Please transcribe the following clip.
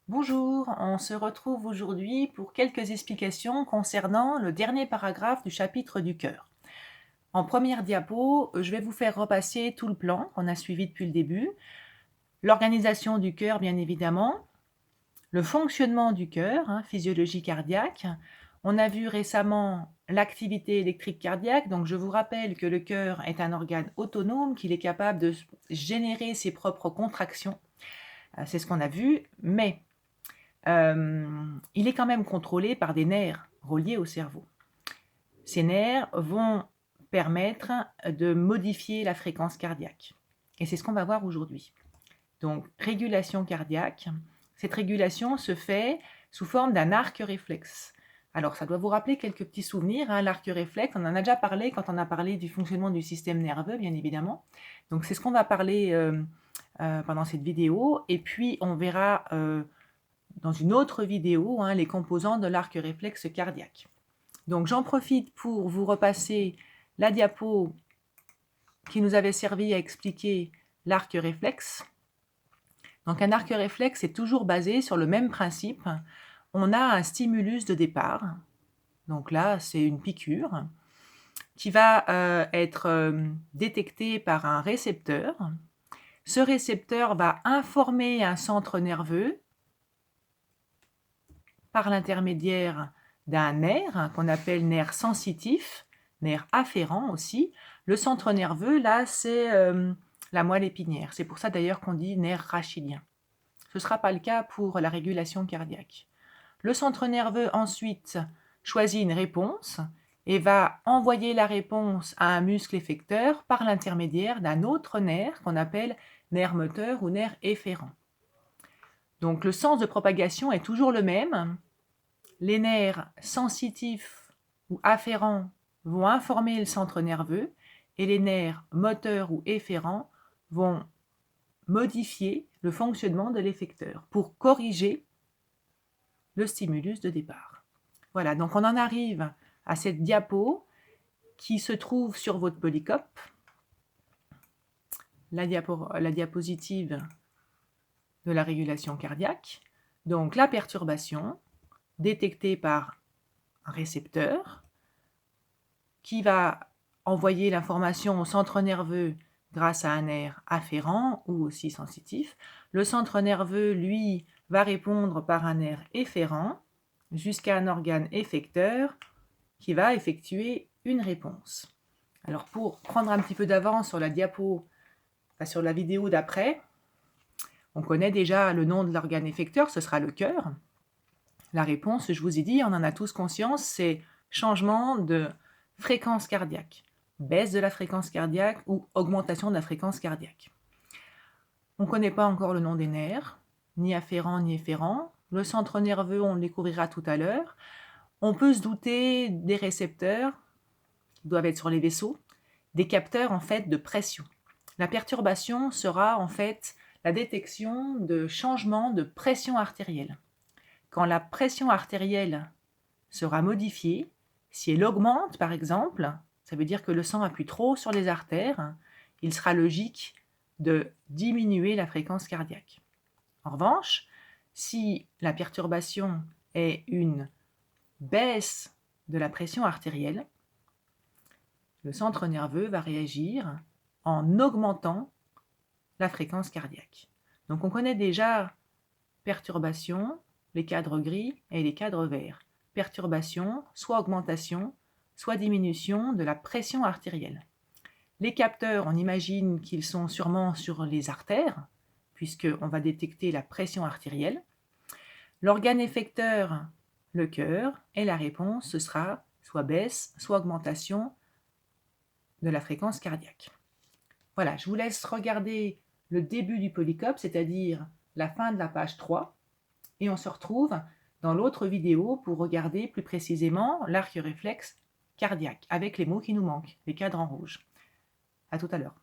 Bonjour, on se retrouve aujourd'hui pour quelques explications concernant le dernier paragraphe du chapitre du cœur. En première diapo, je vais vous faire repasser tout le plan qu'on a suivi depuis le début, l'organisation du cœur bien évidemment, le fonctionnement du cœur, physiologie cardiaque. On a vu récemment l'activité électrique cardiaque, donc je vous rappelle que le cœur est un organe autonome, qu'il est capable de générer ses propres contractions. C'est ce qu'on a vu, mais il est quand même contrôlé par des nerfs reliés au cerveau. Ces nerfs vont permettre de modifier la fréquence cardiaque. Et c'est ce qu'on va voir aujourd'hui. Donc, régulation cardiaque. Cette régulation se fait sous forme d'un arc réflexe. Alors, ça doit vous rappeler quelques petits souvenirs. L'arc réflexe, on en a déjà parlé quand on a parlé du fonctionnement du système nerveux, bien évidemment. Donc, c'est ce qu'on va parler pendant cette vidéo. Et puis, on verra dans une autre vidéo les composants de l'arc réflexe cardiaque. Donc j'en profite pour vous repasser la diapo qui nous avait servi à expliquer l'arc réflexe. Donc un arc réflexe est toujours basé sur le même principe. On a un stimulus de départ, donc là c'est une piqûre, qui va être détectée par un récepteur. Ce récepteur va informer un centre nerveux par l'intermédiaire d'un nerf qu'on appelle nerf sensitif, nerf afférent aussi. Le centre nerveux, là, c'est la moelle épinière. C'est pour ça d'ailleurs qu'on dit nerf rachidien. Ce ne sera pas le cas pour la régulation cardiaque. Le centre nerveux ensuite choisit une réponse et va envoyer la réponse à un muscle effecteur par l'intermédiaire d'un autre nerf qu'on appelle nerf moteur ou nerf efférent. Donc le sens de propagation est toujours le même. Les nerfs sensitifs ou afférents vont informer le centre nerveux et les nerfs moteurs ou efférents vont modifier le fonctionnement de l'effecteur pour corriger le stimulus de départ. Voilà, donc on en arrive à cette diapo qui se trouve sur votre polycope, la diapositive de la régulation cardiaque. Donc la perturbation détectée par un récepteur qui va envoyer l'information au centre nerveux grâce à un nerf afférent ou aussi sensitif. Le centre nerveux, lui, va répondre par un nerf efférent jusqu'à un organe effecteur qui va effectuer une réponse. Alors pour prendre un petit peu d'avance sur la diapo, sur la vidéo d'après, on connaît déjà le nom de l'organe effecteur, ce sera le cœur. La réponse, je vous ai dit, on en a tous conscience, c'est changement de fréquence cardiaque, baisse de la fréquence cardiaque ou augmentation de la fréquence cardiaque. On ne connaît pas encore le nom des nerfs, ni afférents ni efférents. Le centre nerveux, on le découvrira tout à l'heure. On peut se douter des récepteurs, qui doivent être sur les vaisseaux, des capteurs en fait de pression. La perturbation sera en fait la détection de changements de pression artérielle. Quand la pression artérielle sera modifiée, si elle augmente par exemple, ça veut dire que le sang appuie trop sur les artères, il sera logique de diminuer la fréquence cardiaque. En revanche, si la perturbation est une baisse de la pression artérielle, le centre nerveux va réagir en augmentant la fréquence cardiaque. Donc on connaît déjà perturbation, les cadres gris et les cadres verts. Perturbation, soit augmentation, soit diminution de la pression artérielle. Les capteurs, on imagine qu'ils sont sûrement sur les artères, puisqu'on va détecter la pression artérielle. L'organe effecteur, le cœur, et la réponse, ce sera soit baisse, soit augmentation de la fréquence cardiaque. Voilà, je vous laisse regarder le début du polycope, c'est-à-dire la fin de la page 3, et on se retrouve dans l'autre vidéo pour regarder plus précisément l'arc réflexe cardiaque, avec les mots qui nous manquent, les cadres en rouge. À tout à l'heure.